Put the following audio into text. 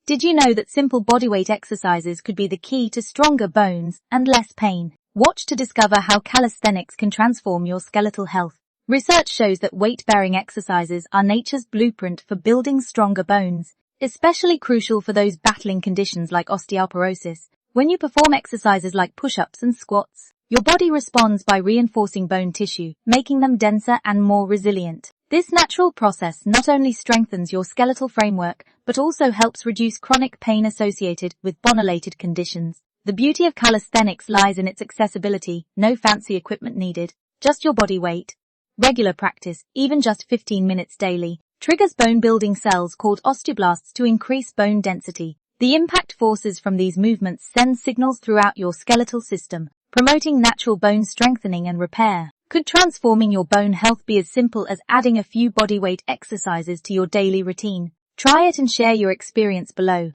Did you know that simple bodyweight exercises could be the key to stronger bones and less pain? Watch to discover how calisthenics can transform your skeletal health. Research shows that weight-bearing exercises are nature's blueprint for building stronger bones, especially crucial for those battling conditions like osteoporosis. When you perform exercises like push-ups and squats, your body responds by reinforcing bone tissue, making them denser and more resilient. This natural process not only strengthens your skeletal framework, but also helps reduce chronic pain associated with bone-related conditions. The beauty of calisthenics lies in its accessibility, no fancy equipment needed, just your body weight. Regular practice, even just 15 minutes daily, triggers bone-building cells called osteoblasts to increase bone density. The impact forces from these movements send signals throughout your skeletal system, promoting natural bone strengthening and repair. Could transforming your bone health be as simple as adding a few bodyweight exercises to your daily routine? Try it and share your experience below.